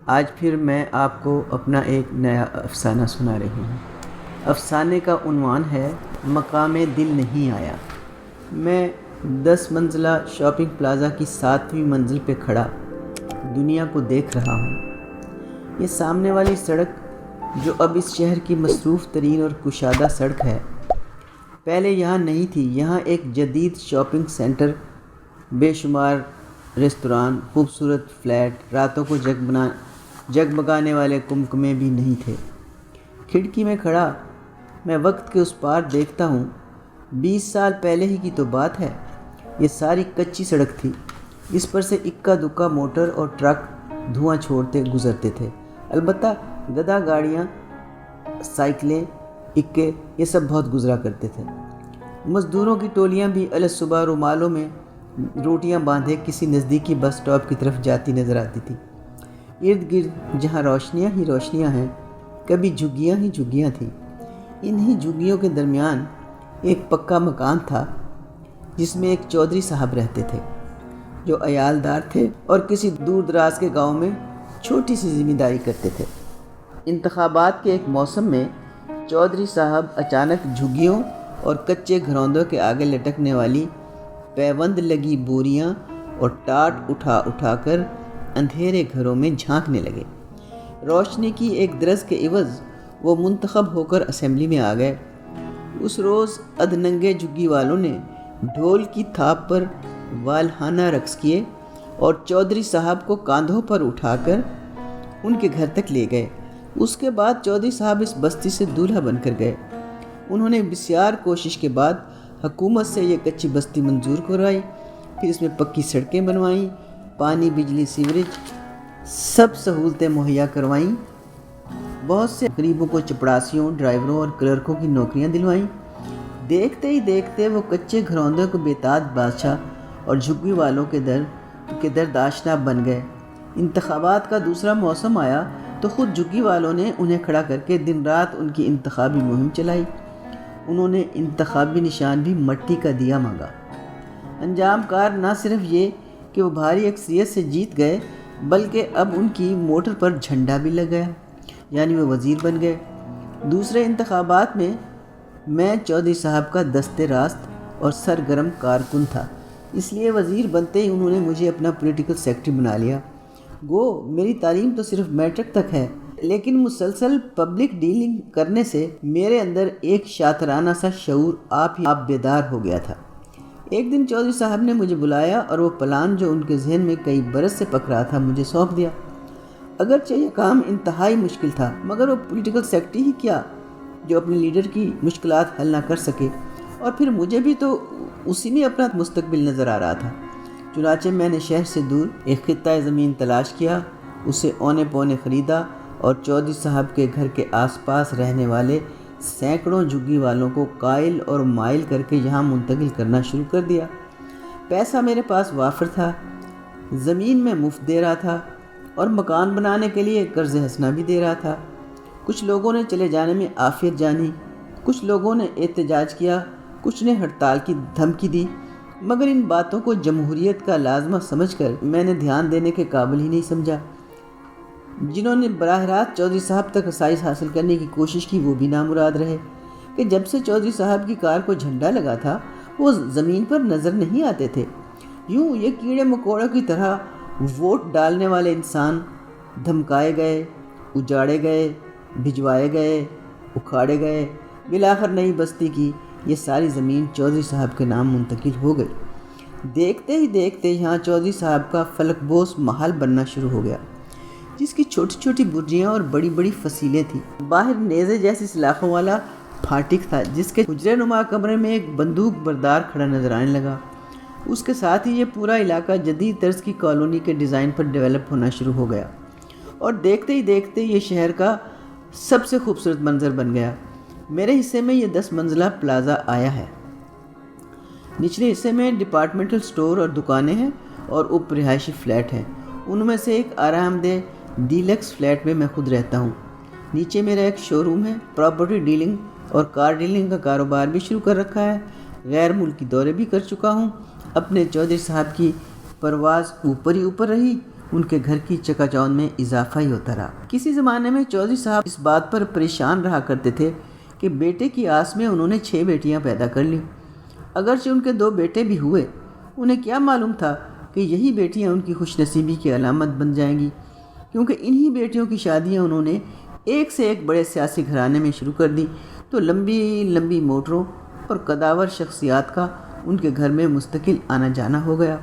آج پھر میں آپ کو اپنا ایک نیا افسانہ سنا رہی ہوں۔ افسانے کا عنوان ہے مقام دل نہیں آیا۔ میں 10 منزلہ شاپنگ پلازا کی 7ویں منزل پہ کھڑا دنیا کو دیکھ رہا ہوں۔ یہ سامنے والی سڑک جو اب اس شہر کی مصروف ترین اور کشادہ سڑک ہے، پہلے یہاں نہیں تھی۔ یہاں ایک جدید شاپنگ سینٹر، بے شمار ریستوران، خوبصورت فلیٹ، راتوں کو جگمگانے والے کمکمے بھی نہیں تھے۔ کھڑکی میں کھڑا میں وقت کے اس پار دیکھتا ہوں۔ 20 سال پہلے ہی کی تو بات ہے۔ یہ ساری کچی سڑک تھی، اس پر سے اکا دکا موٹر اور ٹرک دھواں چھوڑتے گزرتے تھے۔ البتہ گدھا گاڑیاں، سائیکلیں، اکے، یہ سب بہت گزرا کرتے تھے۔ مزدوروں کی ٹولیاں بھی صبح رومالوں میں روٹیاں باندھے کسی نزدیکی بس سٹاپ کی طرف جاتی نظر آتی تھی۔ ارد گرد جہاں روشنیاں ہی روشنیاں ہیں، کبھی جھگیاں ہی جھگیاں تھیں۔ انہی جھگیوں کے درمیان ایک پکا مکان تھا جس میں ایک چودھری صاحب رہتے تھے، جو عیالدار تھے اور کسی دور دراز کے گاؤں میں چھوٹی سی ذمہ داری کرتے تھے۔ انتخابات کے ایک موسم میں چودھری صاحب اچانک جھگیوں اور کچے گھروندوں کے آگے لٹکنے والی پیوند لگی بوریاں اور ٹاٹ اٹھا اٹھا کر اندھیرے گھروں میں جھانکنے لگے۔ روشنی کی ایک درز کے عوض وہ منتخب ہو کر اسمبلی میں آ گئے۔ اس روز ادننگے جھگی والوں نے ڈھول کی تھاپ پر والہانہ رقص کیے اور چودھری صاحب کو کاندھوں پر اٹھا کر ان کے گھر تک لے گئے۔ اس کے بعد چودھری صاحب اس بستی سے دولہا بن کر گئے۔ انہوں نے بسیار کوشش کے بعد حکومت سے یہ کچی بستی منظور کروائی، پھر اس میں پکی سڑکیں بنوائیں، پانی، بجلی، سیوریج، سب سہولتیں مہیا کروائیں، بہت سے غریبوں کو چپڑاسیوں، ڈرائیوروں اور کلرکوں کی نوکریاں دلوائیں۔ دیکھتے ہی دیکھتے وہ کچے گھروندوں کو بیتاد بادشاہ اور جھگی والوں کے درد آشنا بن گئے۔ انتخابات کا دوسرا موسم آیا تو خود جھگی والوں نے انہیں کھڑا کر کے دن رات ان کی انتخابی مہم چلائی۔ انہوں نے انتخابی نشان بھی مٹی کا دیا مانگا۔ انجام کار نہ صرف یہ کہ وہ بھاری اکثریت سے جیت گئے، بلکہ اب ان کی موٹر پر جھنڈا بھی لگ گیا، یعنی وہ وزیر بن گئے۔ دوسرے انتخابات میں چودھری صاحب کا دست راست اور سرگرم کارکن تھا، اس لیے وزیر بنتے ہی انہوں نے مجھے اپنا پولیٹیکل سیکرٹری بنا لیا۔ گو میری تعلیم تو صرف میٹرک تک ہے، لیکن مسلسل پبلک ڈیلنگ کرنے سے میرے اندر ایک شاطرانہ سا شعور آپ بیدار ہو گیا تھا۔ ایک دن چودھری صاحب نے مجھے بلایا اور وہ پلان جو ان کے ذہن میں کئی برس سے پک رہا تھا مجھے سونپ دیا۔ اگرچہ یہ کام انتہائی مشکل تھا، مگر وہ پولیٹیکل سیکرٹری ہی کیا جو اپنے لیڈر کی مشکلات حل نہ کر سکے، اور پھر مجھے بھی تو اسی میں اپنا مستقبل نظر آ رہا تھا۔ چنانچہ میں نے شہر سے دور ایک خطہ زمین تلاش کیا، اسے اونے پونے خریدا اور چودھری صاحب کے گھر کے آس پاس رہنے والے سینکڑوں جھگی والوں کو قائل اور مائل کر کے یہاں منتقل کرنا شروع کر دیا۔ پیسہ میرے پاس وافر تھا، زمین میں مفت دے رہا تھا اور مکان بنانے کے لیے قرض حسنہ بھی دے رہا تھا۔ کچھ لوگوں نے چلے جانے میں عافیت جانی، کچھ لوگوں نے احتجاج کیا، کچھ نے ہڑتال کی دھمکی دی، مگر ان باتوں کو جمہوریت کا لازمہ سمجھ کر میں نے دھیان دینے کے قابل ہی نہیں سمجھا۔ جنہوں نے براہ راست چودھری صاحب تک رسائی حاصل کرنے کی کوشش کی، وہ بھی نامراد رہے کہ جب سے چودھری صاحب کی کار کو جھنڈا لگا تھا وہ زمین پر نظر نہیں آتے تھے۔ یوں یہ کیڑے مکوڑوں کی طرح ووٹ ڈالنے والے انسان دھمکائے گئے، اجاڑے گئے، بھجوائے گئے، اکھاڑے گئے، بالآخر نئی بستی کی یہ ساری زمین چودھری صاحب کے نام منتقل ہو گئی۔ دیکھتے ہی دیکھتے یہاں چودھری صاحب کا فلک بوس محل بننا شروع ہو گیا، جس کی چھوٹی چھوٹی برجیاں اور بڑی بڑی فصیلیں تھیں۔ باہر نیزے جیسی سلاخوں والا پھاٹک تھا، جس کے حجرے نما کمرے میں ایک بندوق بردار کھڑا نظر آنے لگا۔ اس کے ساتھ ہی یہ پورا علاقہ جدید طرز کی کالونی کے ڈیزائن پر ڈیولپ ہونا شروع ہو گیا، اور دیکھتے ہی دیکھتے یہ شہر کا سب سے خوبصورت منظر بن گیا۔ میرے حصے میں یہ 10 منزلہ پلازا آیا ہے۔ نچلے حصے میں ڈپارٹمنٹل سٹور اور دکانیں ہیں اور اوپر رہائشی فلیٹ ہیں۔ ان میں سے ایک آرام دہ ڈیلکس فلیٹ میں میں خود رہتا ہوں۔ نیچے میرا ایک شو روم ہے، پراپرٹی ڈیلنگ اور کار ڈیلنگ کا کاروبار بھی شروع کر رکھا ہے۔ غیر ملکی دورے بھی کر چکا ہوں۔ اپنے چودھری صاحب کی پرواز اوپر ہی اوپر رہی، ان کے گھر کی چکا چوند میں اضافہ ہی ہوتا رہا۔ کسی زمانے میں چودھری صاحب اس بات پر پریشان رہا کرتے تھے کہ بیٹے کی آس میں انہوں نے 6 بیٹیاں پیدا کر لیں۔ اگرچہ ان کے 2 بیٹے بھی ہوئے، انہیں کیا معلوم تھا کہ یہی بیٹیاں ان کی خوش نصیبی کی علامت بن جائیں گی، کیونکہ انہی بیٹیوں کی شادیاں انہوں نے ایک سے ایک بڑے سیاسی گھرانے میں شروع کر دیں، تو لمبی لمبی موٹروں اور قداور شخصیات کا ان کے گھر میں مستقل آنا جانا ہو گیا۔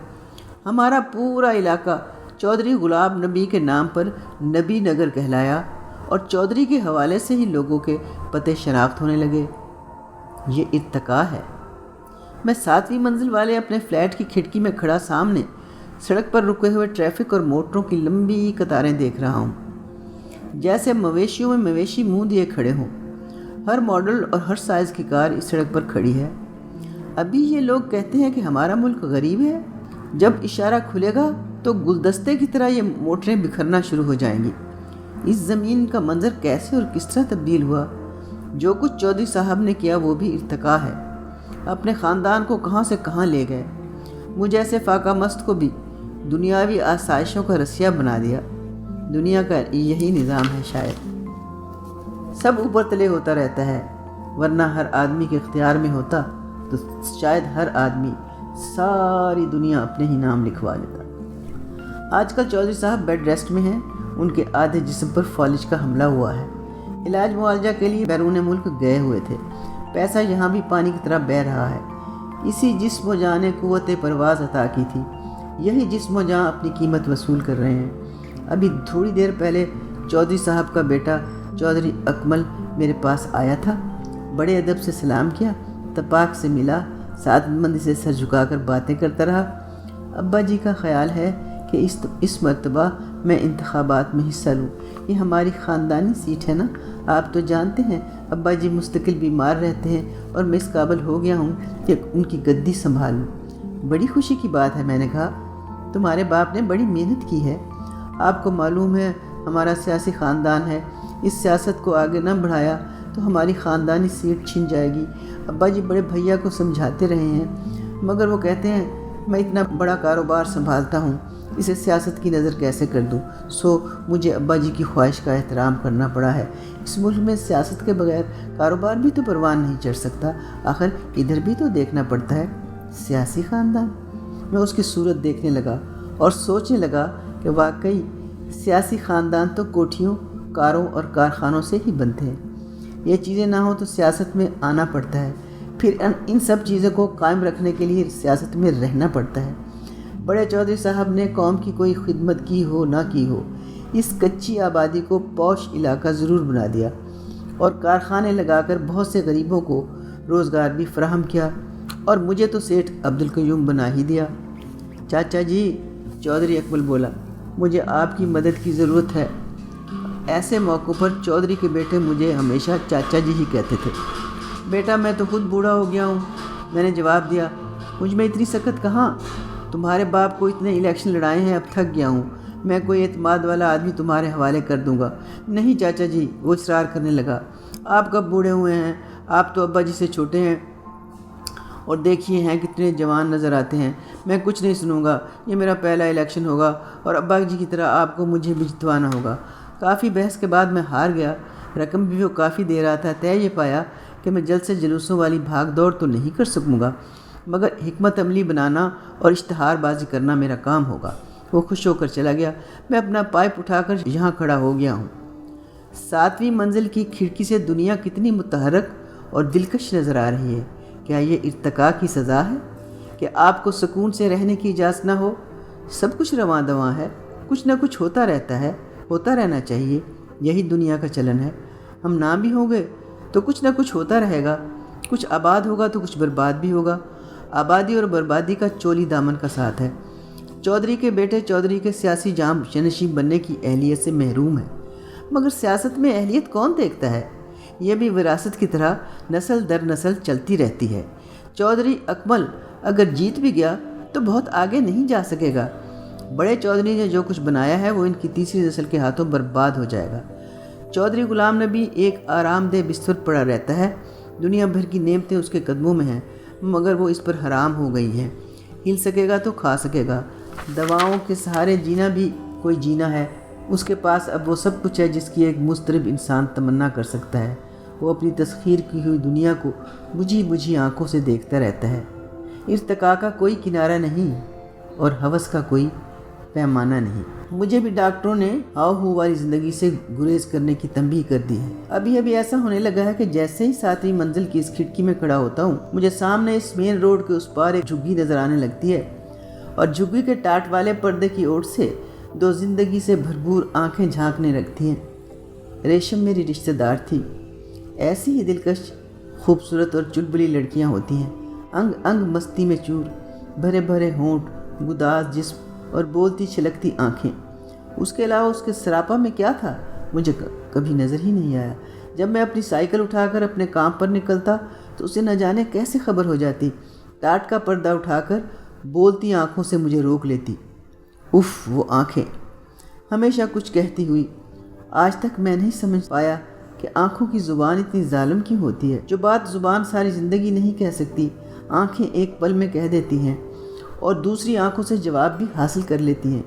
ہمارا پورا علاقہ چودھری غلام نبی کے نام پر نبی نگر کہلایا، اور چودھری کے حوالے سے ہی لوگوں کے پتے شناخت ہونے لگے۔ یہ ارتقا ہے۔ میں 7ویں منزل والے اپنے فلیٹ کی کھڑکی میں کھڑا سامنے سڑک پر رکے ہوئے ٹریفک اور موٹروں کی لمبی قطاریں دیکھ رہا ہوں، جیسے مویشیوں میں مویشی منہ دیے کھڑے ہوں۔ ہر ماڈل اور ہر سائز کی کار اس سڑک پر کھڑی ہے۔ ابھی یہ لوگ کہتے ہیں کہ ہمارا ملک غریب ہے، جب اشارہ کھلے گا تو گلدستے کی طرح یہ موٹریں بکھرنا شروع ہو جائیں گی۔ اس زمین کا منظر کیسے اور کس طرح تبدیل ہوا؟ جو کچھ چودھری صاحب نے کیا وہ بھی ارتقا ہے۔ اپنے خاندان کو کہاں سے کہاں لے گئے، مجھ ایسے فاقہ مست کو بھی دنیاوی آسائشوں کا رسیا بنا دیا۔ دنیا کا یہی نظام ہے، شاید سب اوپر تلے ہوتا رہتا ہے، ورنہ ہر آدمی کے اختیار میں ہوتا تو شاید ہر آدمی ساری دنیا اپنے ہی نام لکھوا لیتا۔ آج کل چودھری صاحب بیڈ ریسٹ میں ہیں، ان کے آدھے جسم پر فالج کا حملہ ہوا ہے۔ علاج معالجہ کے لیے بیرون ملک گئے ہوئے تھے۔ پیسہ یہاں بھی پانی کی طرح بہہ رہا ہے۔ اسی جسم و جان نے قوت پرواز عطا کی تھی، یہی جسم و جان اپنی قیمت وصول کر رہے ہیں۔ ابھی تھوڑی دیر پہلے چودھری صاحب کا بیٹا چودھری اکمل میرے پاس آیا تھا، بڑے ادب سے سلام کیا، تپاک سے ملا، ساتھ مندی سے سر جھکا کر باتیں کرتا رہا۔ ابا جی کا خیال ہے کہ اس مرتبہ میں انتخابات میں حصہ لوں، یہ ہماری خاندانی سیٹ ہے نا، آپ تو جانتے ہیں ابا جی مستقل بیمار رہتے ہیں اور میں اس قابل ہو گیا ہوں کہ ان کی گدی سنبھالوں۔ بڑی خوشی کی بات ہے، میں نے کہا، تمہارے باپ نے بڑی محنت کی ہے، آپ کو معلوم ہے ہمارا سیاسی خاندان ہے، اس سیاست کو آگے نہ بڑھایا تو ہماری خاندانی سیٹ چھن جائے گی۔ ابا جی بڑے بھیا کو سمجھاتے رہے ہیں، مگر وہ کہتے ہیں میں اتنا بڑا کاروبار سنبھالتا ہوں، اسے سیاست کی نظر کیسے کر دوں، سو مجھے ابا جی کی خواہش کا احترام کرنا پڑا ہے۔ اس ملک میں سیاست کے بغیر کاروبار بھی تو پروان نہیں چڑھ سکتا، آخر ادھر بھی تو دیکھنا پڑتا ہے۔ سیاسی خاندان؟ میں اس کی صورت دیکھنے لگا اور سوچنے لگا کہ واقعی سیاسی خاندان تو کوٹھیوں، کاروں اور کارخانوں سے ہی بنتے ہیں۔ یہ چیزیں نہ ہوں تو سیاست میں آنا پڑتا ہے، پھر ان سب چیزوں کو قائم رکھنے کے لیے سیاست میں رہنا پڑتا ہے۔ بڑے چودھری صاحب نے قوم کی کوئی خدمت کی ہو نہ کی ہو، اس کچی آبادی کو پوش علاقہ ضرور بنا دیا اور کارخانے لگا کر بہت سے غریبوں کو روزگار بھی فراہم کیا، اور مجھے تو سیٹھ عبدالقیوم بنا ہی دیا۔ چاچا جی، چودھری اکمل بولا، مجھے آپ کی مدد کی ضرورت ہے۔ ایسے موقعوں پر چودھری کے بیٹے مجھے ہمیشہ چاچا جی ہی کہتے تھے۔ بیٹا میں تو خود بوڑھا ہو گیا ہوں، میں نے جواب دیا، مجھ میں اتنی سکت کہاں، تمہارے باپ کو اتنے الیکشن لڑائے ہیں، اب تھک گیا ہوں، میں کوئی اعتماد والا آدمی تمہارے حوالے کر دوں گا۔ نہیں چاچا جی، وہ اصرار کرنے لگا، آپ کب بوڑھے ہوئے ہیں، آپ تو ابا جی سے چھوٹے ہیں، اور دیکھیے ہیں کتنے جوان نظر آتے ہیں، میں کچھ نہیں سنوں گا، یہ میرا پہلا الیکشن ہوگا اور ابا جی کی طرح آپ کو مجھے بھی جتوانا ہوگا۔ کافی بحث کے بعد میں ہار گیا، رقم بھی وہ کافی دے رہا تھا، طے یہ پایا کہ میں جلد سے جلوسوں والی بھاگ دوڑ تو نہیں کر سکوں گا، مگر حکمت عملی بنانا اور اشتہار بازی کرنا میرا کام ہوگا۔ وہ خوش ہو کر چلا گیا، میں اپنا پائپ اٹھا کر یہاں کھڑا ہو گیا ہوں۔ 7ویں منزل کی کھڑکی سے دنیا کتنی متحرک اور دلکش نظر آ رہی ہے۔ کیا یہ ارتقاء کی سزا ہے کہ آپ کو سکون سے رہنے کی اجازت نہ ہو؟ سب کچھ رواں دواں ہے، کچھ نہ کچھ ہوتا رہتا ہے، ہوتا رہنا چاہیے، یہی دنیا کا چلن ہے۔ ہم نہ بھی ہوں گے تو کچھ نہ کچھ ہوتا رہے گا، کچھ آباد ہوگا تو کچھ برباد بھی ہوگا۔ آبادی اور بربادی کا چولی دامن کا ساتھ ہے۔ چودھری کے بیٹے چودھری کے سیاسی جام جنشین بننے کی اہلیت سے محروم ہیں، مگر سیاست میں اہلیت کون دیکھتا ہے؟ یہ بھی وراثت کی طرح نسل در نسل چلتی رہتی ہے۔ چودھری اکمل اگر جیت بھی گیا تو بہت آگے نہیں جا سکے گا۔ بڑے چودھری نے جو کچھ بنایا ہے وہ ان کی تیسری نسل کے ہاتھوں برباد ہو جائے گا۔ چودھری غلام نبی ایک آرام دہ بستر پڑا رہتا ہے، دنیا بھر کی نعمتیں اس کے قدموں میں ہیں، مگر وہ اس پر حرام ہو گئی ہیں۔ ہل سکے گا تو کھا سکے گا، دواؤں کے سہارے جینا بھی کوئی جینا ہے، اس کے پاس اب وہ سب کچھ ہے جس کی ایک مضطرب انسان تمنا کر سکتا ہے۔ وہ اپنی تسخیر کی ہوئی دنیا کو بجھی بجھی آنکھوں سے دیکھتا رہتا ہے۔ ارتقاء کا کوئی کنارہ نہیں اور ہوس کا کوئی پیمانہ نہیں۔ مجھے بھی ڈاکٹروں نے ہاؤ ہو والی زندگی سے گریز کرنے کی تنبیہ کر دی ہے۔ ابھی ایسا ہونے لگا ہے کہ جیسے ہی 7ویں منزل کی اس کھڑکی میں کھڑا ہوتا ہوں، مجھے سامنے اس مین روڈ کے اس پار ایک جھگی نظر آنے لگتی ہے، اور جھگی کے ٹاٹ والے پردے کی اوٹ سے 2 زندگی سے بھرپور آنکھیں جھانکنے لگتی ہیں۔ ریشم میری رشتہ دار تھی۔ ایسی ہی دلکش، خوبصورت اور چلبلی لڑکیاں ہوتی ہیں، انگ انگ مستی میں چور، بھرے بھرے ہونٹ، گداز جسم اور بولتی چھلکتی آنکھیں۔ اس کے علاوہ اس کے سراپا میں کیا تھا مجھے کبھی نظر ہی نہیں آیا۔ جب میں اپنی سائیکل اٹھا کر اپنے کام پر نکلتا تو اسے نہ جانے کیسے خبر ہو جاتی، ٹاٹ کا پردہ اٹھا کر بولتی آنکھوں سے مجھے روک لیتی۔ اف، وہ آنکھیں ہمیشہ کچھ کہتی ہوئی۔ آج تک میں نہیں سمجھ پایا کہ آنکھوں کی زبان اتنی ظالم کیوں ہوتی ہے۔ جو بات زبان ساری زندگی نہیں کہہ سکتی، آنکھیں ایک پل میں کہہ دیتی ہیں اور دوسری آنکھوں سے جواب بھی حاصل کر لیتی ہیں۔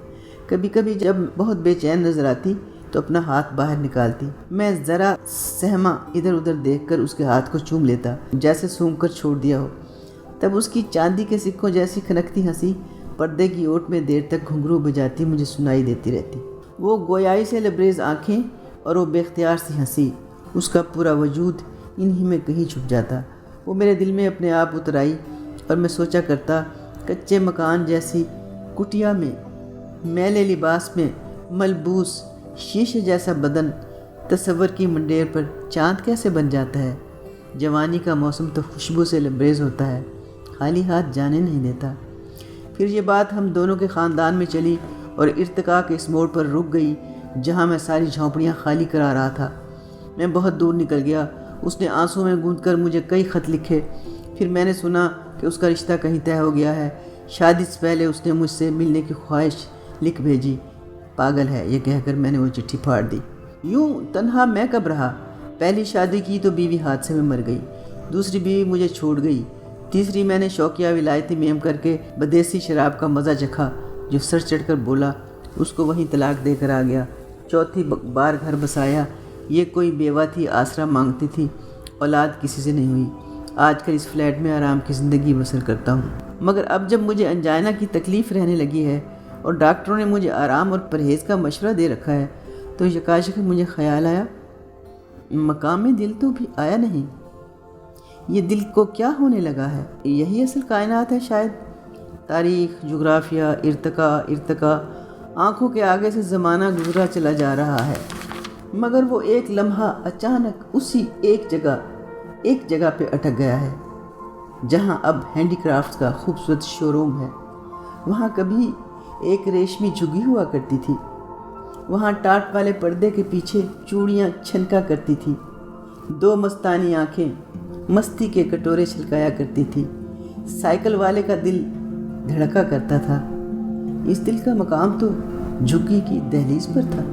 کبھی کبھی جب بہت بے چین نظر آتی تو اپنا ہاتھ باہر نکالتی۔ میں ذرا سہما ادھر ادھر دیکھ کر اس کے ہاتھ کو چوم لیتا، جیسے سونگھ کر چھوڑ دیا ہو۔ تب اس کی چاندی کے سکوں جیسی کھنکتی ہنسی پردے کی اوٹ میں دیر تک گھنگرو بجاتی مجھے سنائی دیتی رہتی۔ وہ گویائی سے لبریز آنکھیں اور وہ بے اختیار سی ہنسی، اس کا پورا وجود انہی میں کہیں چھپ جاتا۔ وہ میرے دل میں اپنے آپ اتر آئی اور میں سوچا کرتا، کچے مکان جیسی کٹیا میں، میلے لباس میں ملبوس شیشے جیسا بدن، تصور کی منڈیر پر چاند کیسے بن جاتا ہے؟ جوانی کا موسم تو خوشبو سے لبریز ہوتا ہے، خالی ہاتھ جانے نہیں دیتا۔ پھر یہ بات ہم دونوں کے خاندان میں چلی اور ارتقاء کے اس موڑ پر رک گئی جہاں میں ساری جھونپڑیاں خالی کرا رہا تھا۔ میں بہت دور نکل گیا۔ اس نے آنسوں میں گوندھ کر مجھے کئی خط لکھے۔ پھر میں نے سنا کہ اس کا رشتہ کہیں طے ہو گیا ہے۔ شادی سے پہلے اس نے مجھ سے ملنے کی خواہش لکھ بھیجی۔ پاگل ہے، یہ کہہ کر میں نے وہ چٹھی پھاڑ دی۔ یوں تنہا میں کب رہا؟ پہلی شادی کی تو بیوی حادثے میں مر گئی، دوسری بیوی مجھے چھوڑ گئی، تیسری میں نے شوقیہ ولایتی میم کر کے بدیسی شراب کا مزہ چکھا جو سر چڑھ کر بولا، اس کو وہیں طلاق دے کر آ گیا۔ چوتھی بار گھر بسایا، یہ کوئی بیوہ تھی، آسرا مانگتی تھی، اولاد کسی سے نہیں ہوئی۔ آج کل اس فلیٹ میں آرام کی زندگی بسر کرتا ہوں۔ مگر اب جب مجھے انجائنا کی تکلیف رہنے لگی ہے اور ڈاکٹروں نے مجھے آرام اور پرہیز کا مشورہ دے رکھا ہے تو یکاشک مجھے خیال آیا، مقام دل تو بھی آیا نہیں۔ یہ دل کو کیا ہونے لگا ہے؟ یہی اصل کائنات ہے شاید۔ تاریخ، جغرافیہ، ارتقاء، آنکھوں کے آگے سے زمانہ گزرا چلا جا رہا ہے، مگر وہ ایک لمحہ اچانک اسی ایک جگہ پہ اٹک گیا ہے جہاں اب ہینڈی کرافٹس کا خوبصورت شو روم ہے۔ وہاں کبھی ایک ریشمی جھگی ہوا کرتی تھی، وہاں ٹاٹ والے پردے کے پیچھے چوڑیاں چھنکا کرتی تھی، 2 مستانی آنکھیں مستی کے کٹورے چھلکایا کرتی تھی، سائیکل والے کا دل دھڑکا کرتا تھا۔ اس دل کا مقام تو جھگی کی دہلیز پر تھا۔